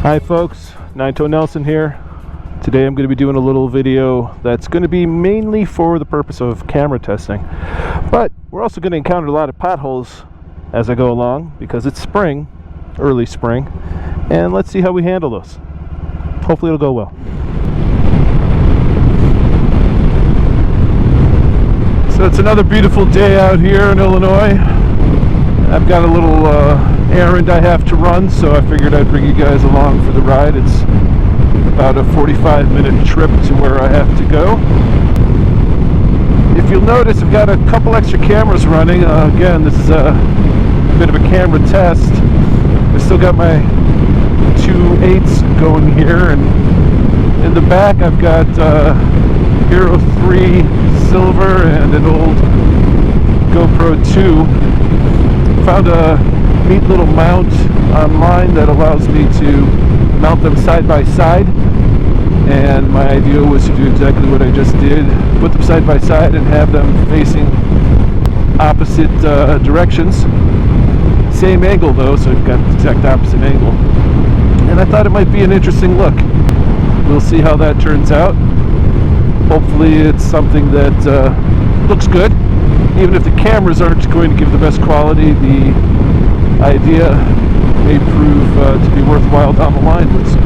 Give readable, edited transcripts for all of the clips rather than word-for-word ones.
Hi folks, 9toenelson here. Today I'm going to be doing a little video that's going to be mainly for the purpose of camera testing. But we're also going to encounter a lot of potholes as I go along because it's spring, early spring, and let's see how we handle those. Hopefully it'll go well. So it's another beautiful day out here in Illinois. I've got a little errand I have to run, so I figured I'd bring you guys along for the ride. It's about a 45-minute trip to where I have to go. If you'll notice, I've got a couple extra cameras running. Again, this is a bit of a camera test. I still got my 2.8s going here, and in the back I've got Hero2 silver and an old GoPro8 Found a neat little mount online that allows me to mount them side by side, and my idea was to do exactly what I just did, put them side by side and have them facing opposite directions. Same angle though, so I've got the exact opposite angle, and I thought it might be an interesting look. We'll see how that turns out. Hopefully it's something that looks good. Even if the cameras aren't going to give the best quality, the idea may prove to be worthwhile down the line with some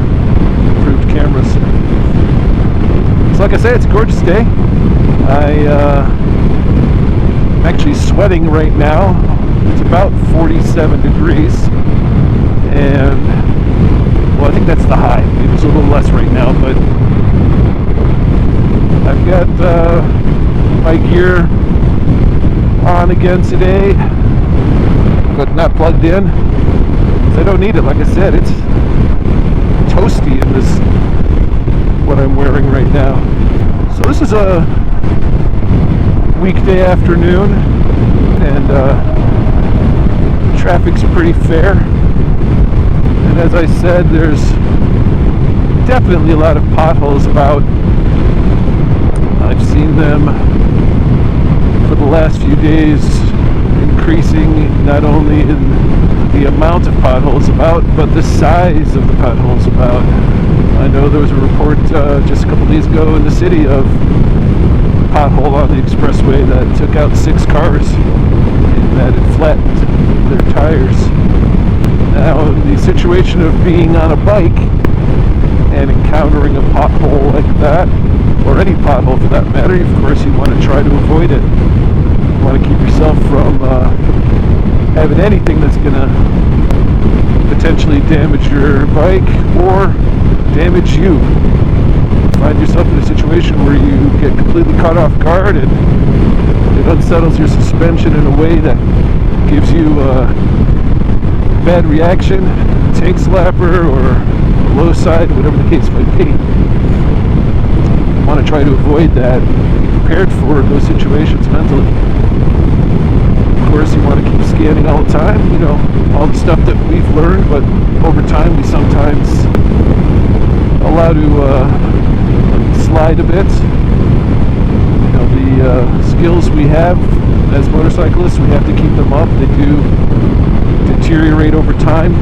improved cameras. So like I say, it's a gorgeous day. I'm actually sweating right now. It's about 47 degrees, and well, I think that's the high. Maybe it's a little less right now, but I've got my gear on again today, but not plugged in, so I don't need it. Like I said, it's toasty in this, what I'm wearing right now. So this is a weekday afternoon, and traffic's pretty fair, and as I said, there's definitely a lot of potholes about. I've seen them for the last few days increasing, not only in the amount of potholes about, but the size of the potholes about. I know there was a report just a couple days ago in the city of a pothole on the expressway that took out 6 cars and that it flattened their tires. Now, the situation of being on a bike and encountering a pothole like that, or any pothole for that matter, of course you want to try to avoid it. You want to keep yourself from having anything that's going to potentially damage your bike or damage you. Find yourself in a situation where you get completely caught off guard and it unsettles your suspension in a way that gives you a bad reaction, tank slapper or low side, whatever the case might be. You want to try to avoid that, be prepared for those situations mentally. Of course, you want to keep scanning all the time, you know, all the stuff that we've learned, but over time we sometimes allow to slide a bit. You know, the skills we have as motorcyclists, we have to keep them up. They do deteriorate over time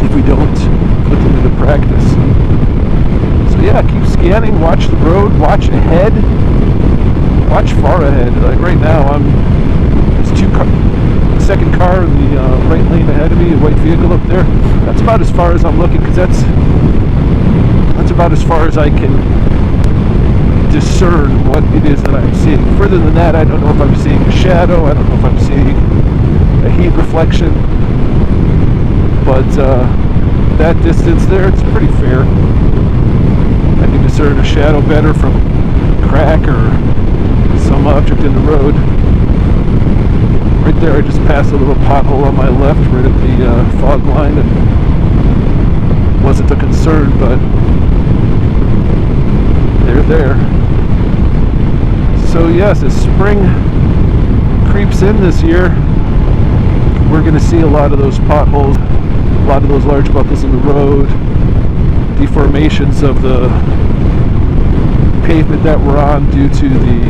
if we don't put them into practice. So yeah, keep scanning, watch the road, watch ahead, watch far ahead. Like right now, there's the second car in the right lane ahead of me, a white vehicle up there. That's about as far as I'm looking, because that's about as far as I can discern what it is that I'm seeing. Further than that, I don't know if I'm seeing a shadow, I don't know if I'm seeing a heat reflection, but that distance there, it's pretty fair. I can discern a shadow better from a crack or some object in the road. Right there, I just passed a little pothole on my left, right at the fog line, and it wasn't a concern, but they're there. So yes, as spring creeps in this year, we're going to see a lot of those potholes, a lot of those large buckles in the road, deformations of the pavement that we're on due to the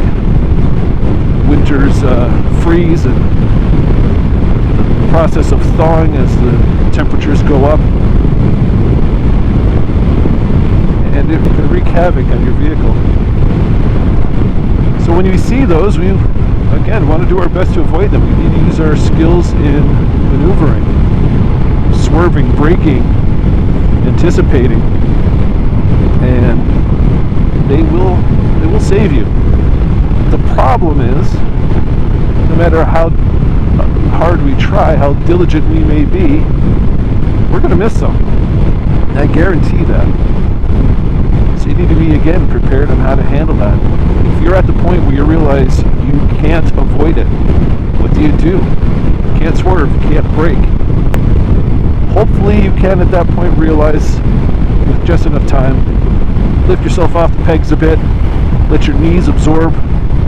winter's freeze and the process of thawing as the temperatures go up. and it can wreak havoc on your vehicle. So when you see those, we again want to do our best to avoid them. We need to use our skills in maneuvering, swerving, braking, anticipating, and they will save you. The problem is, no matter how hard we try, how diligent we may be, we're going to miss them. I guarantee that. So you need to be, again, prepared on how to handle that. If you're at the point where you realize you can't avoid it, what do? You can't swerve, you can't brake. Hopefully you can at that point realize, with just enough time, lift yourself off the pegs a bit, let your knees absorb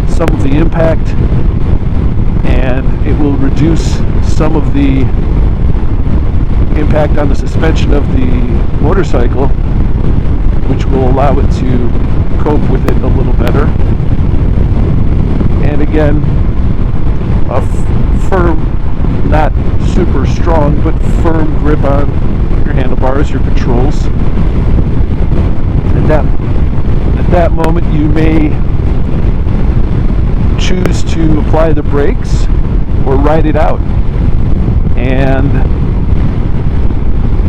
some of the impact, and it will reduce some of the impact on the suspension of the motorcycle, which will allow it to cope with it a little better. And again, a firm, not super strong, but firm grip on your handlebars, your controls. At that moment, you may choose to apply the brakes or ride it out. And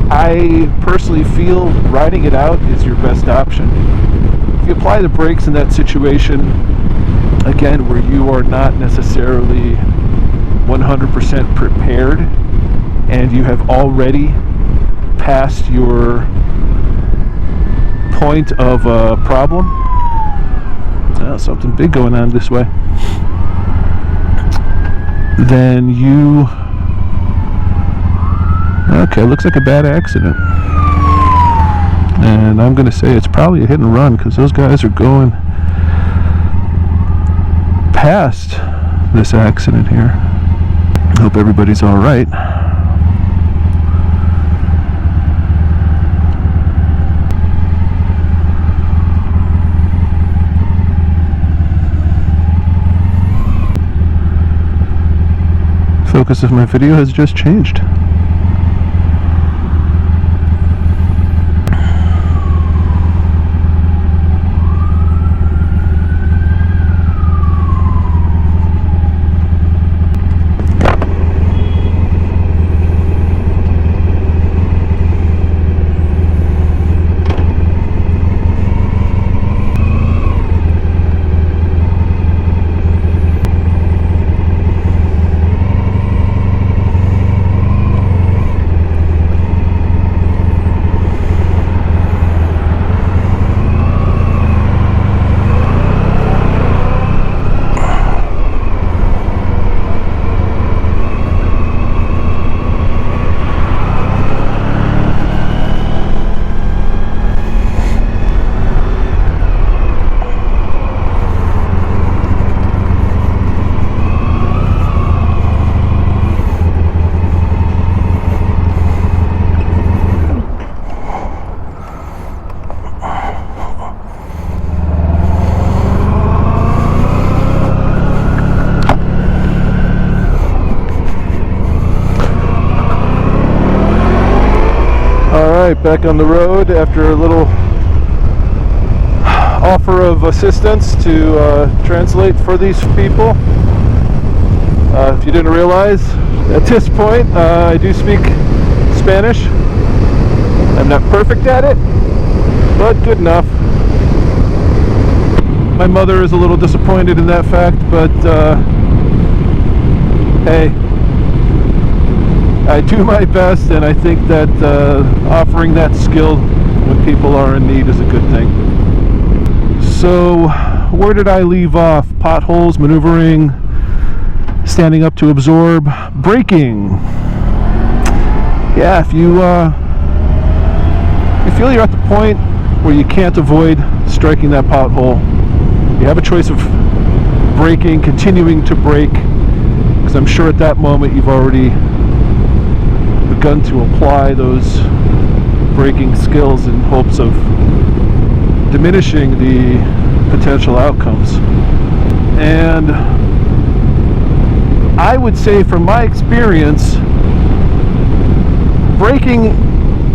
I personally feel riding it out is your best option. If you apply the brakes in that situation, again, where you are not necessarily 100% prepared and you have already passed your point of a problem, something big going on this way, then you, okay, looks like a bad accident. And I'm going to say it's probably a hit and run, because those guys are going past this accident here. Hope everybody's all right. Focus of my video has just changed. Back on the road after a little offer of assistance to translate for these people. If you didn't realize, at this point I do speak Spanish. I'm not perfect at it, but good enough. My mother is a little disappointed in that fact, but hey, I do my best, and I think that offering that skill when people are in need is a good thing. So, where did I leave off? Potholes, maneuvering, standing up to absorb, braking. Yeah, if you feel you're at the point where you can't avoid striking that pothole, you have a choice of braking, continuing to brake, because I'm sure at that moment you've already begun to apply those braking skills in hopes of diminishing the potential outcomes. And I would say, from my experience, braking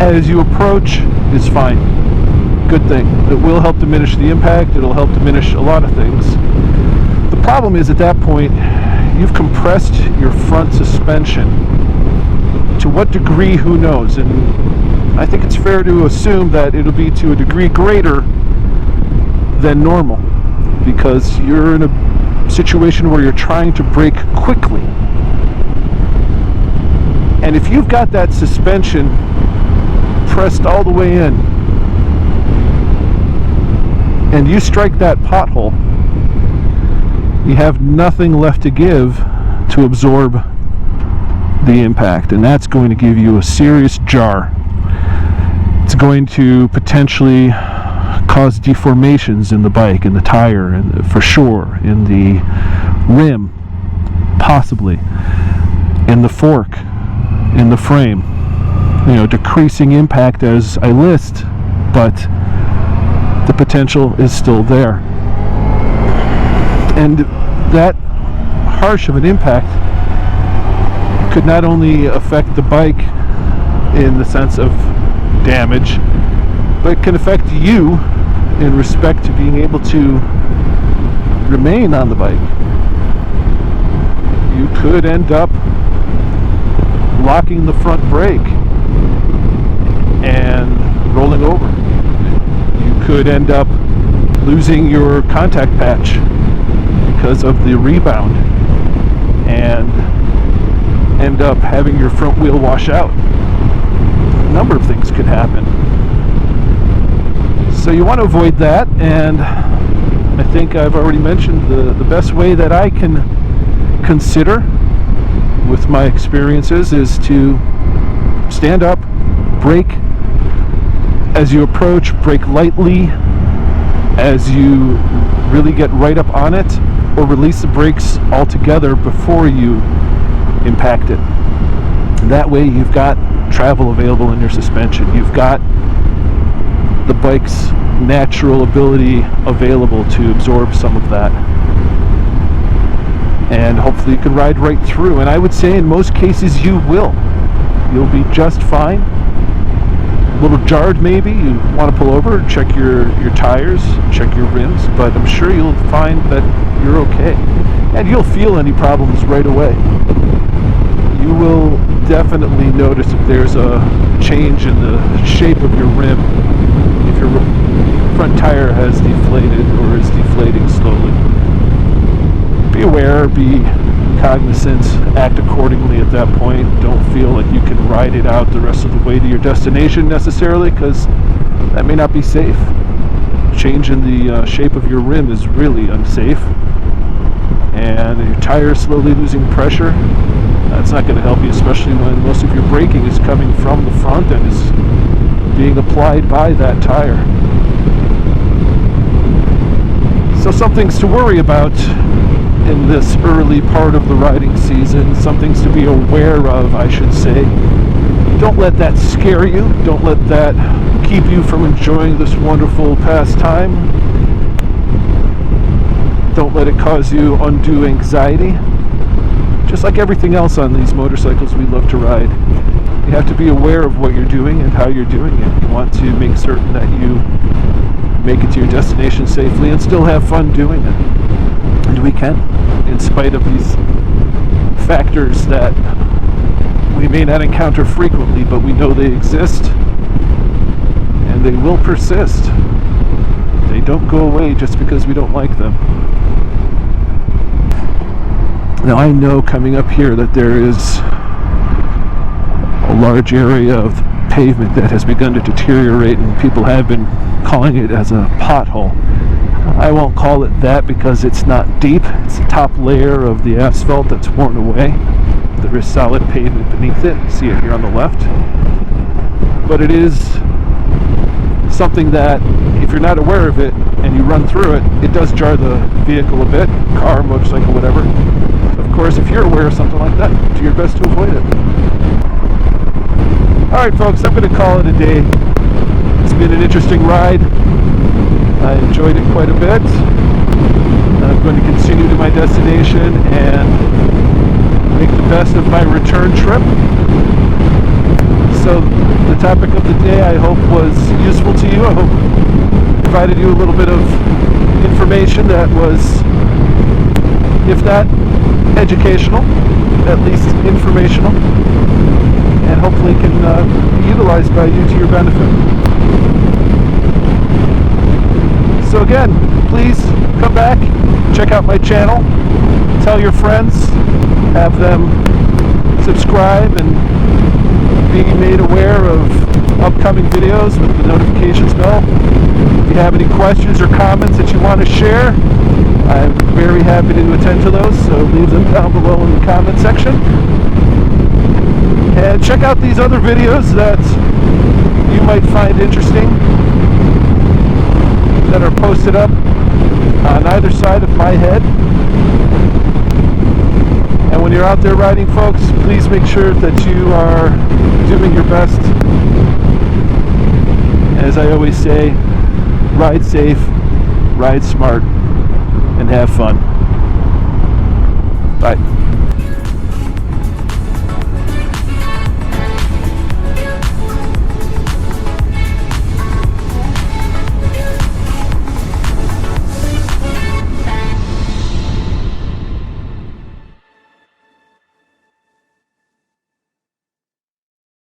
as you approach is fine. Good thing. It will help diminish the impact. It'll help diminish a lot of things. The problem is, at that point, you've compressed your front suspension. To what degree, who knows? And I think it's fair to assume that it'll be to a degree greater than normal, because you're in a situation where you're trying to brake quickly. And if you've got that suspension pressed all the way in, and you strike that pothole, you have nothing left to give to absorb the impact, and that's going to give you a serious jar. It's going to potentially cause deformations in the bike, in the tire, and for sure in the rim, possibly in the fork, in the frame. You know, decreasing impact as I list, but the potential is still there. And that harsh of an impact could not only affect the bike in the sense of damage, but it can affect you in respect to being able to remain on the bike. You could end up locking the front brake and rolling over. You could end up losing your contact patch because of the rebound and end up having your front wheel wash out. A number of things could happen. So you want to avoid that, and I think I've already mentioned the best way that I can consider with my experiences is to stand up, brake as you approach, brake lightly as you really get right up on it, or release the brakes altogether before you impact it. That way you've got travel available in your suspension. You've got the bike's natural ability available to absorb some of that. And hopefully you can ride right through. And I would say in most cases you will. You'll be just fine. A little jarred maybe. You want to pull over, check your tires, check your rims, but I'm sure you'll find that you're okay. And you'll feel any problems right away. You will definitely notice if there's a change in the shape of your rim, if your front tire has deflated or is deflating slowly. Be aware, be cognizant, act accordingly at that point. Don't feel like you can ride it out the rest of the way to your destination necessarily, because that may not be safe. Change in the shape of your rim is really unsafe, and your tire slowly losing pressure, that's not going to help you, especially when most of your braking is coming from the front and is being applied by that tire. So some things to worry about in this early part of the riding season, some things to be aware of, I should say. Don't let that scare you. Don't let that keep you from enjoying this wonderful pastime. Don't let it cause you undue anxiety. Just like everything else on these motorcycles we love to ride, you have to be aware of what you're doing and how you're doing it. You want to make certain that you make it to your destination safely and still have fun doing it. And we can, in spite of these factors that we may not encounter frequently, but we know they exist and they will persist. They don't go away just because we don't like them. Now I know coming up here that there is a large area of pavement that has begun to deteriorate, and people have been calling it as a pothole. I won't call it that because it's not deep. It's the top layer of the asphalt that's worn away. There is solid pavement beneath it. You see it here on the left. But it is something that, if you're not aware of it and you run through it, it does jar the vehicle a bit, car, motorcycle, whatever. So of course, if you're aware of something like that, do your best to avoid it. Alright folks, I'm going to call it a day. It's been an interesting ride. I enjoyed it quite a bit. I'm going to continue to my destination and make the best of my return trip. So the topic of the day, I hope, was useful to you. I hope provided you a little bit of information that was, if not educational, at least informational, and hopefully can be utilized by you to your benefit. So again, please come back, check out my channel, tell your friends, have them subscribe and be made aware of upcoming videos with the notifications bell. If you have any questions or comments that you want to share, I'm very happy to attend to those, so leave them down below in the comment section. And check out these other videos that you might find interesting that are posted up on either side of my head. And when you're out there riding, folks, please make sure that you are doing your best. As I always say, ride safe, ride smart, and have fun. Bye.